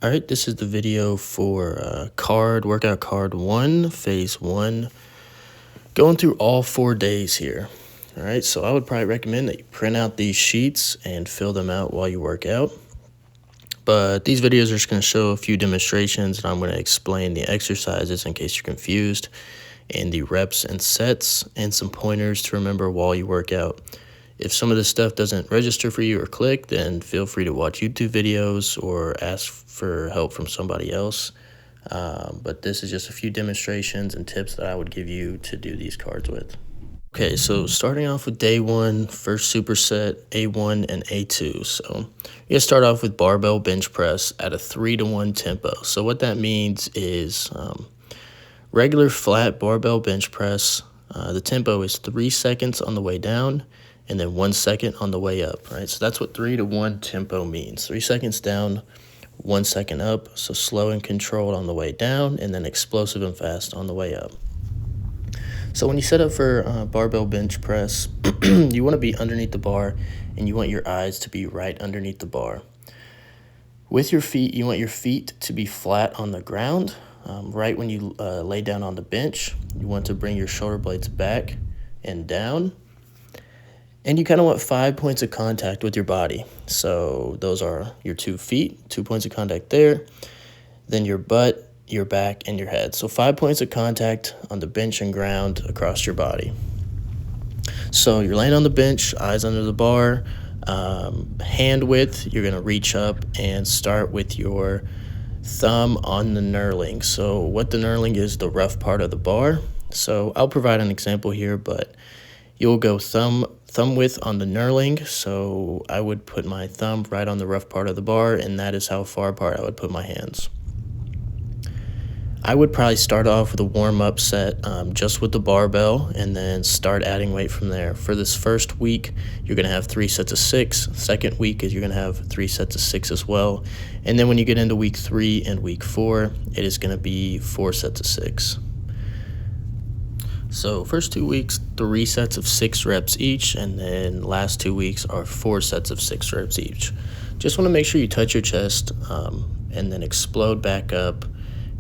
All right, this is the video for workout card one, phase one, going through all 4 days here. All right, so I would probably recommend that you print out these sheets and fill them out while you work out. But these videos are just going to show a few demonstrations, and I'm going to explain the exercises in case you're confused, and the reps and sets, and some pointers to remember while you work out. If some of this stuff doesn't register for you or click, then feel free to watch YouTube videos or ask for help from somebody else. But this is just a few demonstrations and tips that I would give you to do these cards with. Okay, so starting off with day one, first superset, A1 and A2. So you're gonna start off with barbell bench press at a 3-to-1 tempo. So what that means is regular flat barbell bench press. The tempo is 3 seconds on the way down and then 1 second on the way up, right? So that's what 3-to-1 tempo means. 3 seconds down, 1 second up. So slow and controlled on the way down, and then explosive and fast on the way up. So when you set up for barbell bench press, you want to be underneath the bar, and you want your eyes to be right underneath the bar. With your feet, you want your feet to be flat on the ground. Right when you lay down on the bench, you want to bring your shoulder blades back and down. And you kind of want 5 points of contact with your body. So those are your 2 feet, 2 points of contact there. Then your butt, your back, and your head. So 5 points of contact on the bench and ground across your body. So you're laying on the bench, eyes under the bar, hand width, you're going to reach up and start with your thumb on the knurling. So what the knurling is, the rough part of the bar. So I'll provide an example here, but you'll go thumb width on the knurling. So I would put my thumb right on the rough part of the bar, and that is how far apart I would put my hands. I would probably start off with a warm-up set just with the barbell, and then start adding weight from there. For this first week, you're going to have 3 sets of 6. Second week is you're going to have 3 sets of 6 as well. And then when you get into week 3 and week 4, it is going to be 4 sets of 6. So first 2 weeks, 3 sets of 6 reps each, and then last 2 weeks are 4 sets of 6 reps each. Just want to make sure you touch your chest and then explode back up.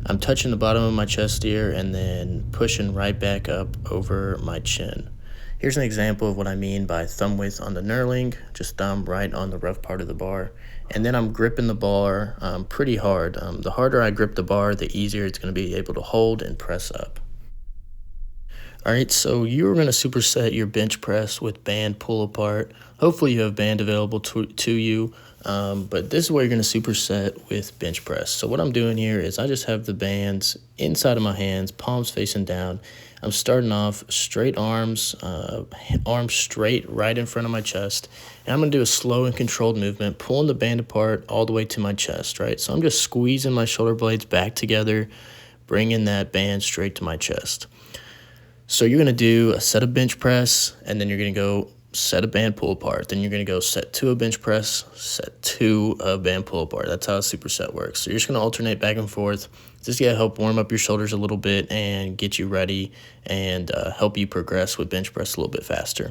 I'm touching the bottom of my chest here and then pushing right back up over my chin. Here's an example of what I mean by thumb width on the knurling, just thumb right on the rough part of the bar. And then I'm gripping the bar pretty hard. The harder I grip the bar, the easier it's going to be able to hold and press up. All right, so you're going to superset your bench press with band pull apart. Hopefully you have band available to you, but this is where you're going to superset with bench press. So what I'm doing here is I just have the bands inside of my hands, palms facing down. I'm starting off straight arms, arms straight right in front of my chest, and I'm going to do a slow and controlled movement, pulling the band apart all the way to my chest, right? So I'm just squeezing my shoulder blades back together, bringing that band straight to my chest. So you're going to do a set of bench press, and then you're going to go set a band pull apart. Then you're going to go set 2 of bench press, set 2 of band pull apart. That's how a superset works. So you're just going to alternate back and forth. Just to help warm up your shoulders a little bit and get you ready and help you progress with bench press a little bit faster.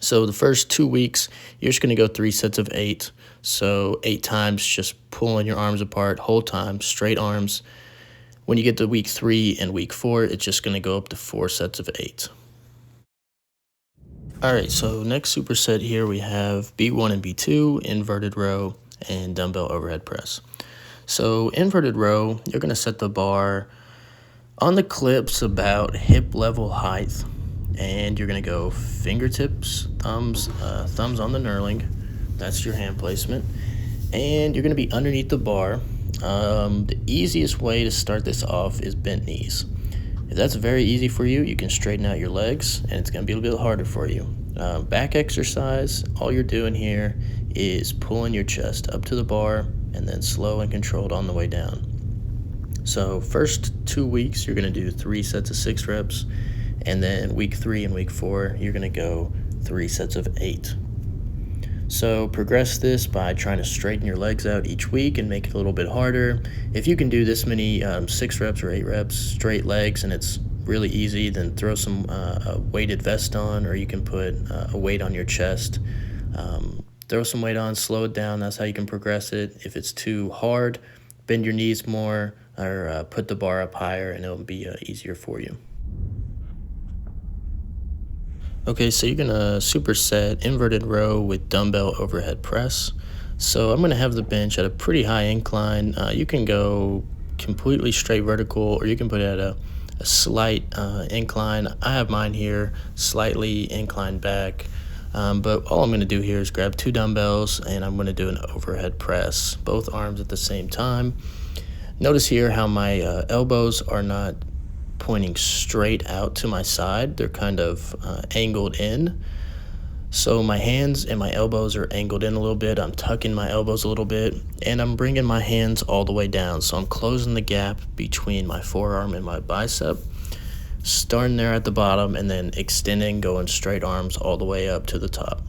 So the first 2 weeks, you're just going to go 3 sets of 8. So 8 times just pulling your arms apart, whole time, straight arms. When you get to week 3 and week 4, it's just going to go up to 4 sets of 8. All right, so next superset here we have B1 and B2, inverted row, and dumbbell overhead press. So inverted row, you're going to set the bar on the clips about hip level height, and you're going to go fingertips, thumbs on the knurling. That's your hand placement. And you're going to be underneath the bar. The easiest way to start this off is bent knees. If that's very easy for you, you can straighten out your legs, and it's going to be a little bit harder for you. Back exercise, all you're doing here is pulling your chest up to the bar and then slow and controlled on the way down. So first 2 weeks, you're going to do 3 sets of 6 reps, and then week 3 and week 4, you're going to go 3 sets of 8. So progress this by trying to straighten your legs out each week and make it a little bit harder. If you can do this many 6 reps or 8 reps straight legs and it's really easy, then throw some a weighted vest on, or you can put a weight on your chest. throw some weight on, slow it down. That's how you can progress it. If it's too hard, bend your knees more, or put the bar up higher, and it'll be easier for you. Okay, so you're gonna superset inverted row with dumbbell overhead press. So I'm gonna have the bench at a pretty high incline. You can go completely straight vertical, or you can put it at a slight incline. I have mine here slightly inclined back. But all I'm gonna do here is grab 2 dumbbells, and I'm gonna do an overhead press, both arms at the same time. Notice here how my elbows are not pointing straight out to my side. They're kind of angled in. So my hands and my elbows are angled in a little bit. I'm tucking my elbows a little bit, and I'm bringing my hands all the way down. So I'm closing the gap between my forearm and my bicep, starting there at the bottom and then extending, going straight arms all the way up to the top.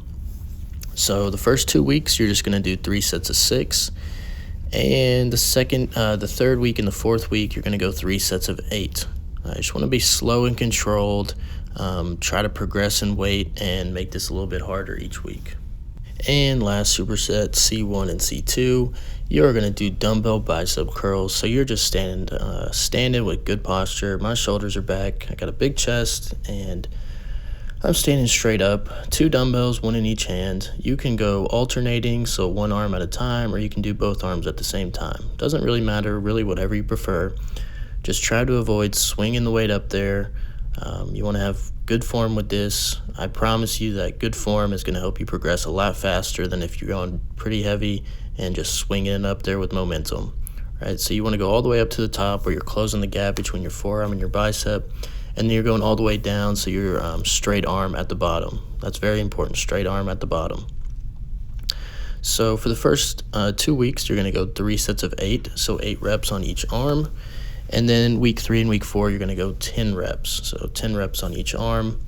So the first 2 weeks, you're just gonna do 3 sets of 6. And the third week and the fourth week, you're gonna go 3 sets of 8. I just want to be slow and controlled, try to progress in weight, and make this a little bit harder each week. And last superset, C1 and C2, you're going to do dumbbell bicep curls. So you're just standing with good posture. My shoulders are back. I got a big chest, and I'm standing straight up. 2 dumbbells, 1 in each hand. You can go alternating, so 1 arm at a time, or you can do both arms at the same time. Doesn't really matter, really, whatever you prefer. Just try to avoid swinging the weight up there. You want to have good form with this. I promise you that good form is going to help you progress a lot faster than if you're going pretty heavy and just swinging it up there with momentum. Right? So you want to go all the way up to the top where you're closing the gap between your forearm and your bicep, and then you're going all the way down so you're straight arm at the bottom. That's very important, straight arm at the bottom. So for the first 2 weeks, you're going to go 3 sets of 8, so 8 reps on each arm. And then week 3 and week 4, you're going to go 10 reps. So 10 reps on each arm.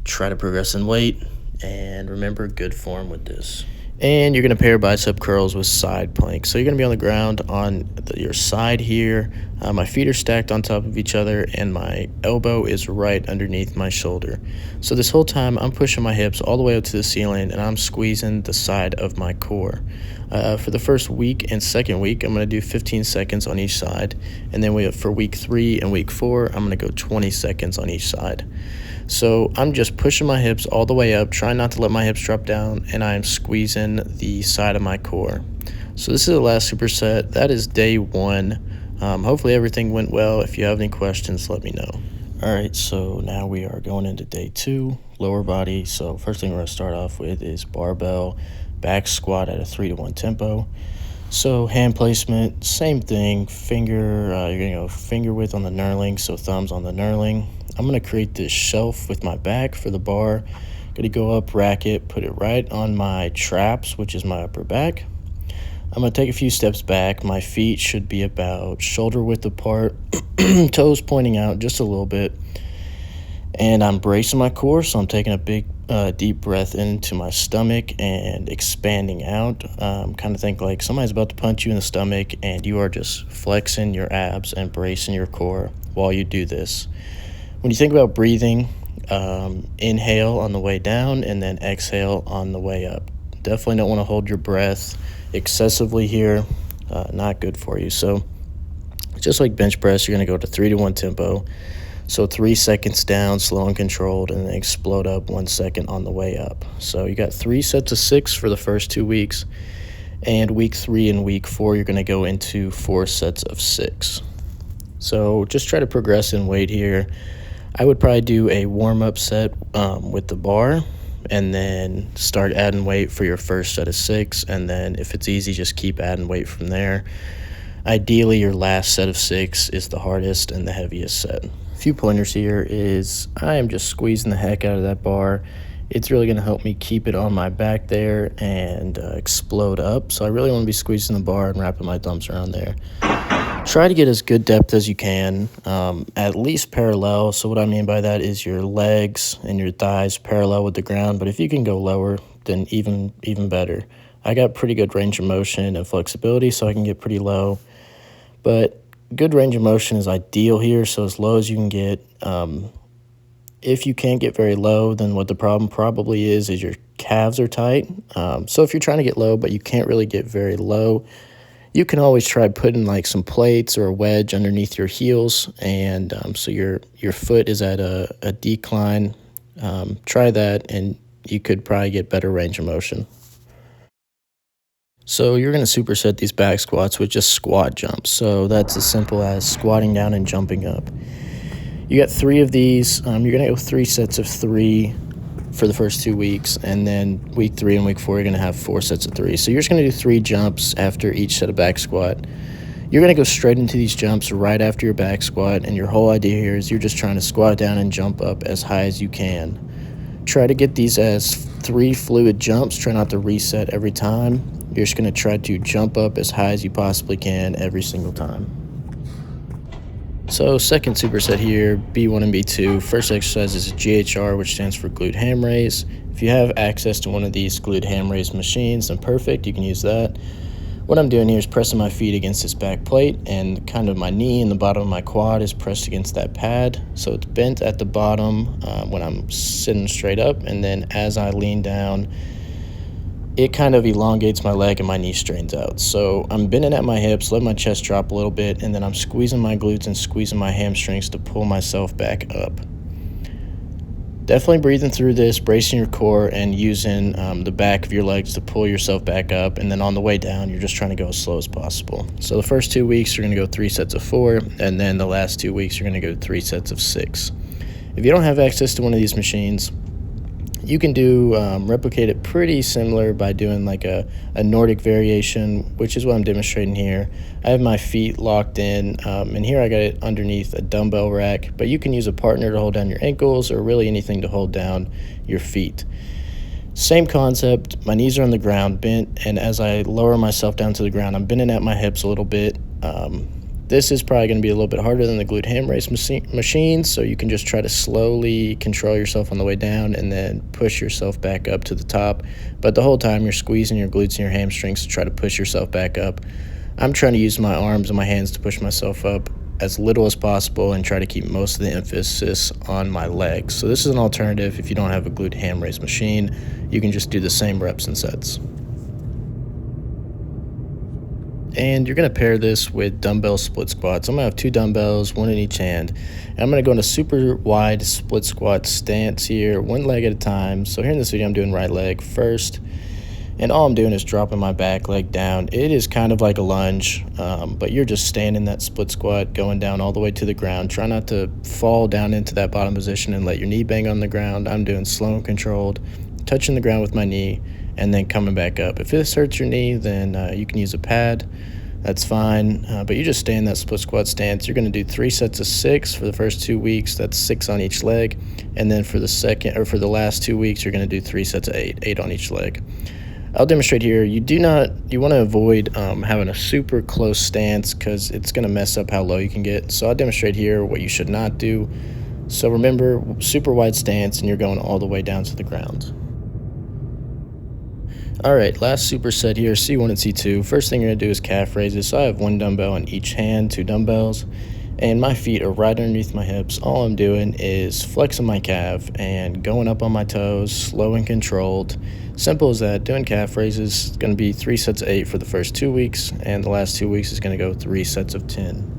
Try to progress in weight, and remember, good form with this. And you're going to pair bicep curls with side planks. So you're going to be on the ground on your side here. My feet are stacked on top of each other, and my elbow is right underneath my shoulder. So this whole time, I'm pushing my hips all the way up to the ceiling, and I'm squeezing the side of my core. For the first week and second week, I'm going to do 15 seconds on each side. And then for week 3 and week 4, I'm going to go 20 seconds on each side. So I'm just pushing my hips all the way up, trying not to let my hips drop down, and I'm squeezing the side of my core. So this is the last superset. That is day 1. Hopefully everything went well. If you have any questions, let me know. All right, so now we are going into day 2, lower body. So first thing we're going to start off with is barbell back squat at a 3-to-1 tempo. So hand placement, same thing. You're going to go finger width on the knurling, so thumbs on the knurling. I'm going to create this shelf with my back for the bar. Going to go up, rack it, put it right on my traps, which is my upper back. I'm going to take a few steps back. My feet should be about shoulder width apart, toes pointing out just a little bit. And I'm bracing my core, so I'm taking a big deep breath into my stomach and expanding out. Kind of think like somebody's about to punch you in the stomach, and you are just flexing your abs and bracing your core while you do this. When you think about breathing, inhale on the way down and then exhale on the way up. Definitely don't want to hold your breath excessively here. Not good for you. So just like bench press, you're going to go to 3-to-1 tempo. So 3 seconds down, slow and controlled, and then explode up 1 second on the way up. So you got 3 sets of 6 for the first 2 weeks. And week 3 and week 4, you're going to go into 4 sets of 6. So just try to progress in weight here. I would probably do a warm-up set with the bar, and then start adding weight for your first set of 6. And then if it's easy, just keep adding weight from there. Ideally, your last set of 6 is the hardest and the heaviest set. A few pointers here is I am just squeezing the heck out of that bar. It's really going to help me keep it on my back there and explode up. So I really want to be squeezing the bar and wrapping my thumbs around there. Try to get as good depth as you can, at least parallel. So what I mean by that is your legs and your thighs parallel with the ground. But if you can go lower, then even better. I got pretty good range of motion and flexibility, so I can get pretty low. But good range of motion is ideal here, so as low as you can get. If you can't get very low, then what the problem probably is your calves are tight. So if you're trying to get low, but you can't really get very low, you can always try putting like some plates or a wedge underneath your heels, and so your foot is at a decline. Try that, and you could probably get better range of motion. So you're going to superset these back squats with just squat jumps. So that's as simple as squatting down and jumping up. You got 3 of these. You're going to go 3 sets of 3 for the first 2 weeks, and then week 3 and week 4 you're going to have 4 sets of 3. So you're just going to do 3 jumps after each set of back squat. You're going to go straight into these jumps right after your back squat, and your whole idea here is you're just trying to squat down and jump up as high as you can. Try to get these as 3 fluid jumps. Try not to reset every time. You're just going to try to jump up as high as you possibly can every single time. So second superset here, B1 and B2. First exercise is GHR, which stands for glute ham raise. If you have access to one of these glute ham raise machines, then perfect, you can use that. What I'm doing here is pressing my feet against this back plate, and kind of my knee and the bottom of my quad is pressed against that pad. So it's bent at the bottom when I'm sitting straight up, and then as I lean down, it kind of elongates my leg and my knee strains out. So I'm bending at my hips, let my chest drop a little bit, and then I'm squeezing my glutes and squeezing my hamstrings to pull myself back up. Definitely breathing through this, bracing your core, and using the back of your legs to pull yourself back up. And then on the way down, you're just trying to go as slow as possible. So the first 2 weeks, you're going to go 3 sets of 4, and then the last 2 weeks, you're going to go 3 sets of 6. If you don't have access to one of these machines, you can do replicate it pretty similar by doing like a Nordic variation, which is what I'm demonstrating here. I have my feet locked in, and here I got it underneath a dumbbell rack, but you can use a partner to hold down your ankles or really anything to hold down your feet. Same concept, my knees are on the ground bent, and as I lower myself down to the ground, I'm bending at my hips a little bit. This is probably going to be a little bit harder than the glute ham raise machine, so you can just try to slowly control yourself on the way down and then push yourself back up to the top. But the whole time you're squeezing your glutes and your hamstrings to try to push yourself back up. I'm trying to use my arms and my hands to push myself up as little as possible and try to keep most of the emphasis on my legs. So this is an alternative. If you don't have a glute ham raise machine, you can just do the same reps and sets. And you're going to pair this with dumbbell split squats. I'm going to have 2 dumbbells, 1 in each hand. And I'm going to go into super wide split squat stance here, 1 leg at a time. So here in this video, I'm doing right leg first. And all I'm doing is dropping my back leg down. It is kind of like a lunge, but you're just standing that split squat, going down all the way to the ground. Try not to fall down into that bottom position and let your knee bang on the ground. I'm doing slow and controlled, touching the ground with my knee, and then coming back up. If this hurts your knee, then you can use a pad. That's fine, but you just stay in that split squat stance. You're going to do 3 sets of 6 for the first 2 weeks. That's 6 on each leg, and then for the last 2 weeks, you're going to do 3 sets of 8 on each leg. I'll demonstrate here. You want to avoid having a super close stance because it's going to mess up how low you can get. So I'll demonstrate here what you should not do. So remember, super wide stance, and you're going all the way down to the ground. All right, last superset here, C1 and C2. First thing you're going to do is calf raises. So I have 1 dumbbell in each hand, 2 dumbbells, and my feet are right underneath my hips. All I'm doing is flexing my calf and going up on my toes, slow and controlled. Simple as that. Doing calf raises is going to be 3 sets of 8 for the first 2 weeks, and the last 2 weeks is going to go 3 sets of 10.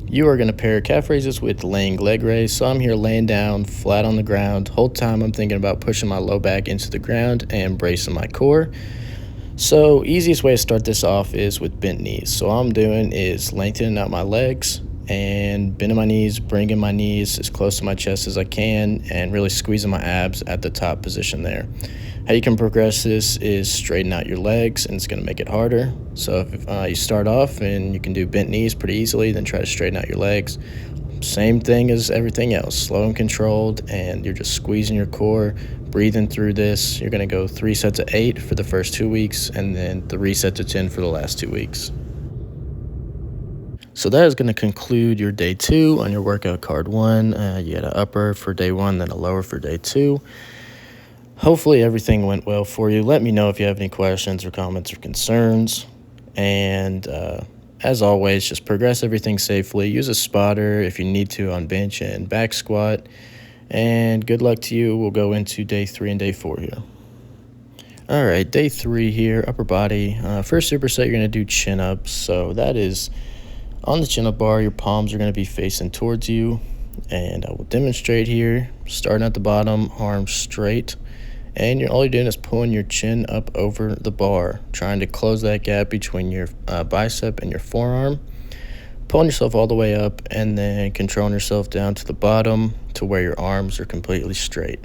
You are going to pair calf raises with laying leg raise. So I'm here laying down flat on the ground. Whole time I'm thinking about pushing my low back into the ground and bracing my core. So easiest way to start this off is with bent knees. So all I'm doing is lengthening out my legs and bending my knees, bringing my knees as close to my chest as I can, and really squeezing my abs at the top position there. How you can progress this is straighten out your legs, and it's going to make it harder. So if you start off and you can do bent knees pretty easily, then try to straighten out your legs. Same thing as everything else, slow and controlled, and you're just squeezing your core, breathing through this. You're going to go 3 sets of 8 for the first 2 weeks, and then 3 sets of 10 for the last 2 weeks. So that is going to conclude your day 2 on your workout card 1. You had an upper for day 1, then a lower for day 2. Hopefully everything went well for you. Let me know if you have any questions or comments or concerns. And as always, just progress everything safely. Use a spotter if you need to on bench and back squat. And good luck to you. We'll go into day 3 and day 4 here. All right, day 3 here, upper body. First superset, you're going to do chin-ups. So that is on the chin-up bar, your palms are going to be facing towards you. And I will demonstrate here, starting at the bottom, arms straight. And all you're doing is pulling your chin up over the bar, trying to close that gap between your bicep and your forearm. Pulling yourself all the way up and then controlling yourself down to the bottom to where your arms are completely straight.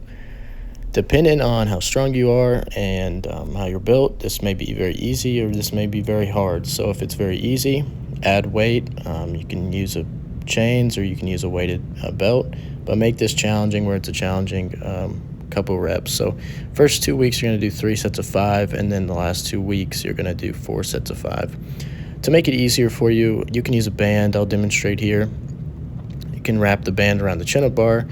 Depending on how strong you are and how you're built, this may be very easy or this may be very hard. So if it's very easy, add weight. You can use chains or you can use a weighted belt, but make this challenging where it's a challenging couple reps. So first 2 weeks you're going to do 3 sets of 5, and then the last 2 weeks you're going to do 4 sets of 5. To make it easier for you, you can use a band. I'll demonstrate here. You can wrap the band around the chin-up bar,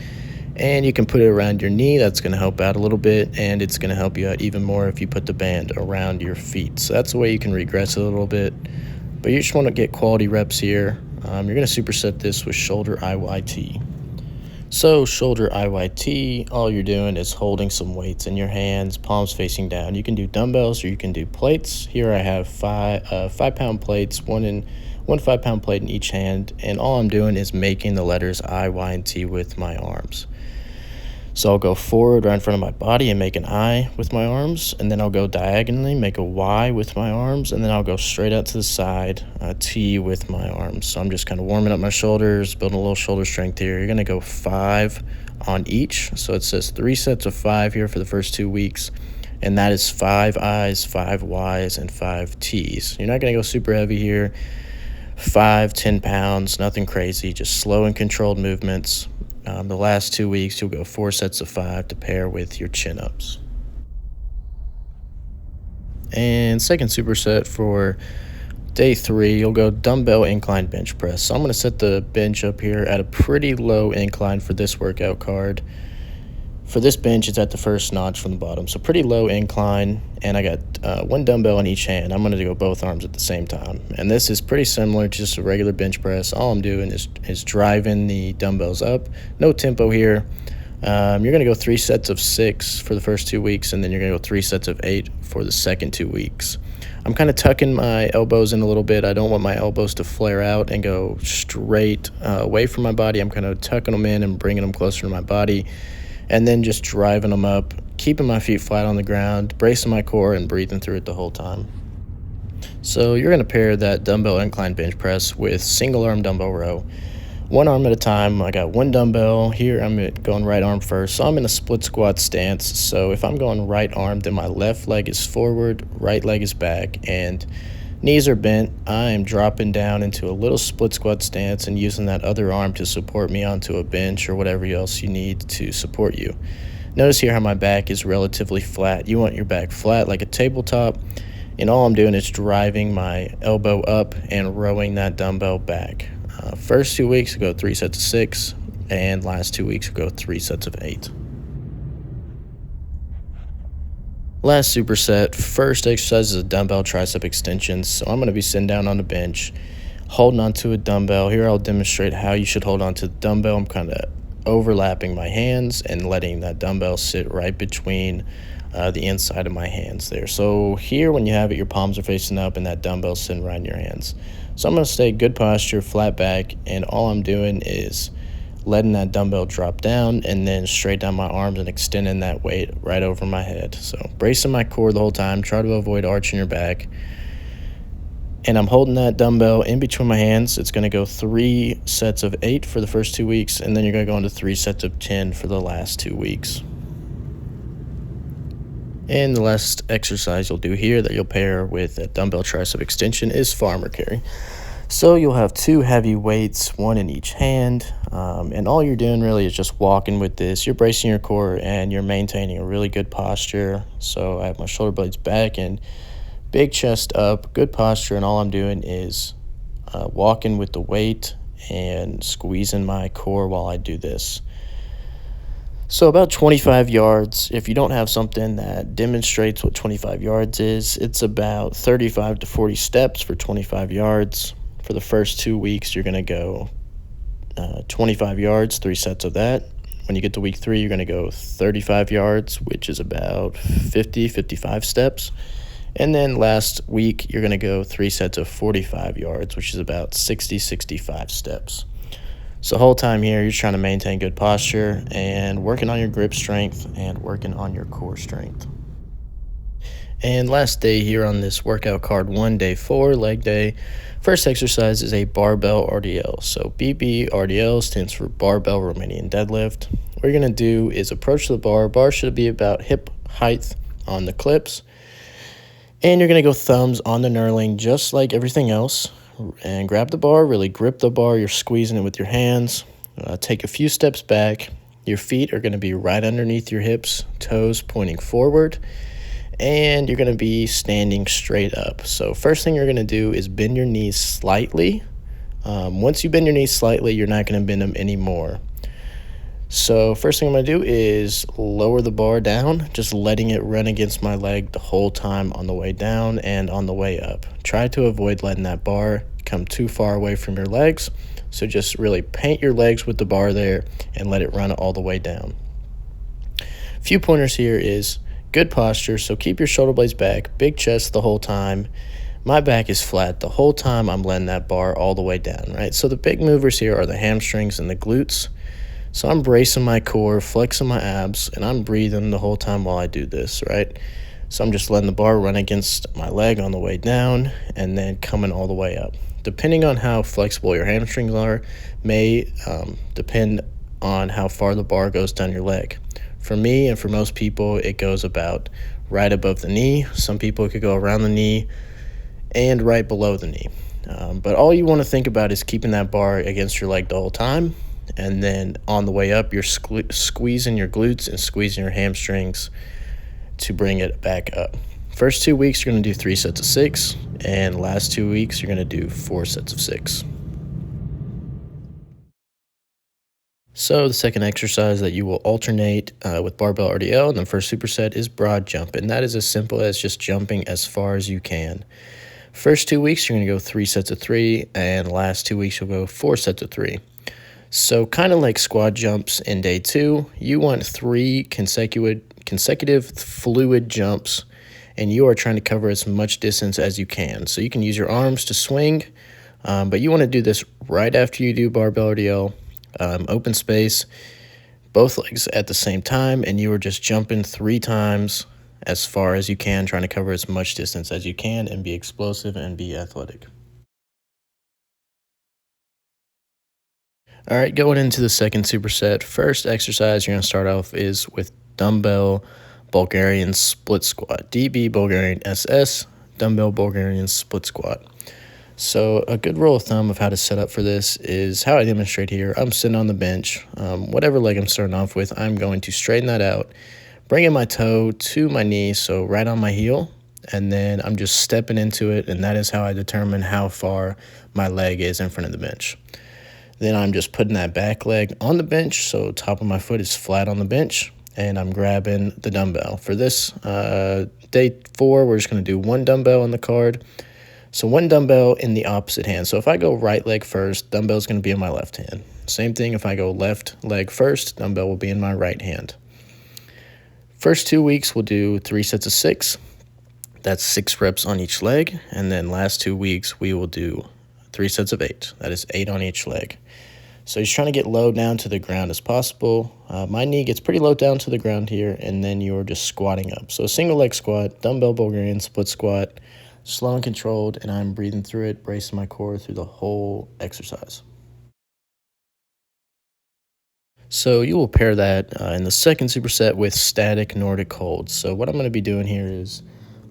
and you can put it around your knee. That's going to help out a little bit, and it's going to help you out even more if you put the band around your feet. So that's the way you can regress a little bit, but you just want to get quality reps here. You're going to superset this with shoulder IYT. So shoulder IYT, all you're doing is holding some weights in your hands, palms facing down. You can do dumbbells or you can do plates. Here I have 5-pound plates, one 5-pound plate in each hand, and all I'm doing is making the letters I, Y, and T with my arms. So I'll go forward right in front of my body and make an I with my arms, and then I'll go diagonally, make a Y with my arms, and then I'll go straight out to the side, T with my arms. So I'm just kind of warming up my shoulders, building a little shoulder strength here. You're going to go 5 on each. So it says 3 sets of 5 here for the first 2 weeks, and that is 5 I's, 5 Y's, and 5 T's. You're not going to go super heavy here. 5, 10 pounds, nothing crazy, just slow and controlled movements. The last 2 weeks, you'll go 4 sets of 5 to pair with your chin-ups. And second superset for day 3, you'll go dumbbell incline bench press. So I'm going to set the bench up here at a pretty low incline for this workout card. For this bench, it's at the first notch from the bottom, so pretty low incline, and I got 1 dumbbell in each hand. I'm going to go both arms at the same time, and this is pretty similar to just a regular bench press. All I'm doing is driving the dumbbells up. No tempo here. You're going to go 3 sets of 6 for the first 2 weeks, and then you're going to go 3 sets of 8 for the second 2 weeks. I'm kind of tucking my elbows in a little bit. I don't want my elbows to flare out and go straight away from my body. I'm kind of tucking them in and bringing them closer to my body, and then just driving them up, keeping my feet flat on the ground, bracing my core, and breathing through it the whole time. So you're going to pair that dumbbell incline bench press with single arm dumbbell row. 1 arm at a time. I got 1 dumbbell. Here I'm going right arm first. So I'm in a split squat stance. So if I'm going right arm, then my left leg is forward, right leg is back, and knees are bent. I am dropping down into a little split squat stance and using that other arm to support me onto a bench or whatever else you need to support you. Notice here how my back is relatively flat. You want your back flat like a tabletop, and all I'm doing is driving my elbow up and rowing that dumbbell back. First 2 weeks, I go 3 sets of 6, and last 2 weeks, I go 3 sets of 8. Last superset, first exercise is a dumbbell tricep extensions. So I'm going to be sitting down on the bench, holding onto a dumbbell. Here I'll demonstrate how you should hold onto the dumbbell. I'm kind of overlapping my hands and letting that dumbbell sit right between the inside of my hands there. So here when you have it, your palms are facing up and that dumbbell's sitting right in your hands. So I'm going to stay good posture, flat back, and all I'm doing is letting that dumbbell drop down and then straight down my arms and extending that weight right over my head. So bracing my core the whole time, try to avoid arching your back. And I'm holding that dumbbell in between my hands. It's going to go 3 sets of 8 for the first 2 weeks, and then you're going to go into 3 sets of 10 for the last 2 weeks. And the last exercise you'll do here that you'll pair with a dumbbell tricep extension is farmer carry. So you'll have 2 heavy weights, 1 in each hand, and all you're doing really is just walking with this. You're bracing your core and you're maintaining a really good posture. So I have my shoulder blades back and big chest up, good posture, and all I'm doing is walking with the weight and squeezing my core while I do this. So about 25 yards, if you don't have something that demonstrates what 25 yards is, it's about 35 to 40 steps for 25 yards. For the first 2 weeks, you're going to go 25 yards, 3 sets of that. When you get to week 3, you're going to go 35 yards, which is about 55 steps. And then last week, you're going to go 3 sets of 45 yards, which is about 65 steps. So the whole time here, you're trying to maintain good posture and working on your grip strength and working on your core strength. And last day here on this workout card 1, day 4, leg day. First exercise is a barbell RDL. So BB RDL stands for barbell Romanian deadlift. What you're going to do is approach the bar. Bar should be about hip height on the clips. And you're going to go thumbs on the knurling just like everything else. And grab the bar, really grip the bar. You're squeezing it with your hands. Take a few steps back. Your feet are going to be right underneath your hips, toes pointing forward. And you're going to be standing straight up. So first thing you're going to do is bend your knees slightly. Once you bend your knees slightly, you're not going to bend them anymore. So first thing I'm going to do is lower the bar down, just letting it run against my leg the whole time on the way down and on the way up. Try to avoid letting that bar come too far away from your legs. So just really paint your legs with the bar there and let it run all the way down. A few pointers here is good posture, so keep your shoulder blades back, big chest the whole time. My back is flat the whole time I'm letting that bar all the way down, right? So the big movers here are the hamstrings and the glutes. So I'm bracing my core, flexing my abs, and I'm breathing the whole time while I do this, right? So I'm just letting the bar run against my leg on the way down and then coming all the way up. Depending on how flexible your hamstrings are, may depend on how far the bar goes down your leg. For me and for most people, it goes about right above the knee. Some people it could go around the knee and right below the knee. But all you want to think about is keeping that bar against your leg the whole time. And then on the way up, you're squeezing your glutes and squeezing your hamstrings to bring it back up. First 2 weeks, you're going to do 3 sets of 6. And last 2 weeks, you're going to do 4 sets of 6. So the second exercise that you will alternate with barbell RDL and the first superset is broad jump. And that is as simple as just jumping as far as you can. First 2 weeks, you're going to go 3 sets of 3. And last 2 weeks, you'll go 4 sets of 3. So kind of like squat jumps in day 2, you want 3 consecutive fluid jumps, and you are trying to cover as much distance as you can. So you can use your arms to swing, but you want to do this right after you do barbell RDL, open space, both legs at the same time, and you are just jumping 3 times as far as you can, trying to cover as much distance as you can and be explosive and be athletic. All right, going into the second superset, first exercise you're going to start off is with dumbbell Bulgarian split squat, DB Bulgarian SS, dumbbell Bulgarian split squat. So a good rule of thumb of how to set up for this is how I demonstrate here. I'm sitting on the bench. Whatever leg I'm starting off with, I'm going to straighten that out, bringing my toe to my knee, so right on my heel, and then I'm just stepping into it, and that is how I determine how far my leg is in front of the bench. Then I'm just putting that back leg on the bench, so top of my foot is flat on the bench, and I'm grabbing the dumbbell. For this day 4, we're just going to do 1 dumbbell on the card. So 1 dumbbell in the opposite hand. So if I go right leg first, dumbbell is going to be in my left hand. Same thing if I go left leg first, dumbbell will be in my right hand. First 2 weeks, we'll do 3 sets of 6. That's 6 reps on each leg. And then last 2 weeks, we will do 3 sets of 8. That is 8 on each leg. So he's trying to get low down to the ground as possible. My knee gets pretty low down to the ground here, and then you're just squatting up. So a single leg squat, dumbbell Bulgarian split squat, slow and controlled, and I'm breathing through it, bracing my core through the whole exercise. So you will pair that in the second superset with static Nordic holds. So what I'm going to be doing here is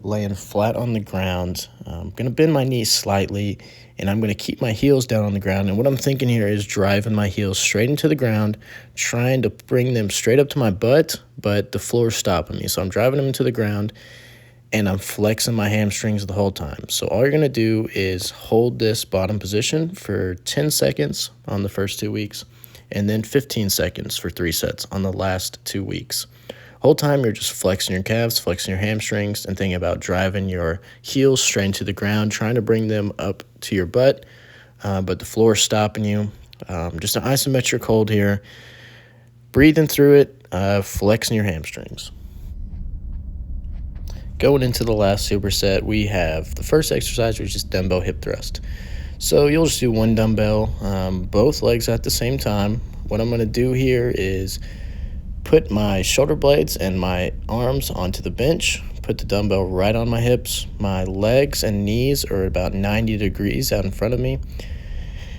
laying flat on the ground. I'm going to bend my knees slightly, and I'm going to keep my heels down on the ground. And what I'm thinking here is driving my heels straight into the ground, trying to bring them straight up to my butt, but the floor is stopping me. So I'm driving them into the ground, and I'm flexing my hamstrings the whole time. So all you're going to do is hold this bottom position for 10 seconds on the first 2 weeks, and then 15 seconds for 3 sets on the last 2 weeks. Whole time you're just flexing your calves, flexing your hamstrings, and thinking about driving your heels straight into the ground, trying to bring them up to your butt, but the floor is stopping you. Just an isometric hold here. Breathing through it, flexing your hamstrings. Going into the last superset, we have the first exercise, which is dumbbell hip thrust. So you'll just do one dumbbell, both legs at the same time. What I'm going to do here is put my shoulder blades and my arms onto the bench, put the dumbbell right on my hips. My legs and knees are about 90 degrees out in front of me.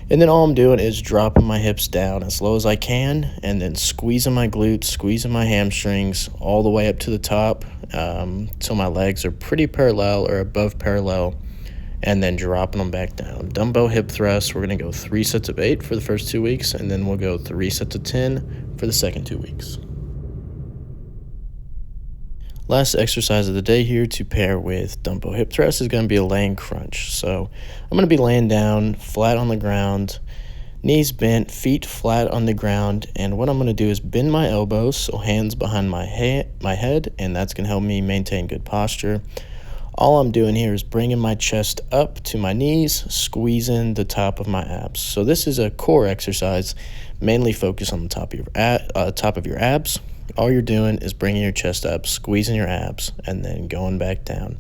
And then all I'm doing is dropping my hips down as low as I can and then squeezing my glutes, squeezing my hamstrings all the way up to the top till my legs are pretty parallel or above parallel, and then dropping them back down. Dumbbell hip thrust, we're going to go 3 sets of 8 for the first 2 weeks, and then we'll go 3 sets of 10 for the second 2 weeks. Last exercise of the day here to pair with dumbbell hip thrust is going to be a laying crunch. So I'm going to be laying down flat on the ground, knees bent, feet flat on the ground, and what I'm going to do is bend my elbows, so hands behind my head, and that's going to help me maintain good posture. All I'm doing here is bringing my chest up to my knees, squeezing the top of my abs. So this is a core exercise, mainly focused on the top of your abs. All you're doing is bringing your chest up, squeezing your abs, and then going back down.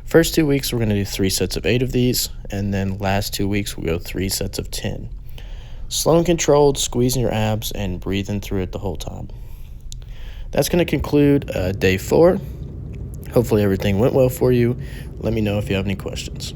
First 2 weeks, we're going to do 3 sets of 8 of these, and then last 2 weeks, we'll go 3 sets of 10. Slow and controlled, squeezing your abs and breathing through it the whole time. That's going to conclude day 4. Hopefully everything went well for you. Let me know if you have any questions.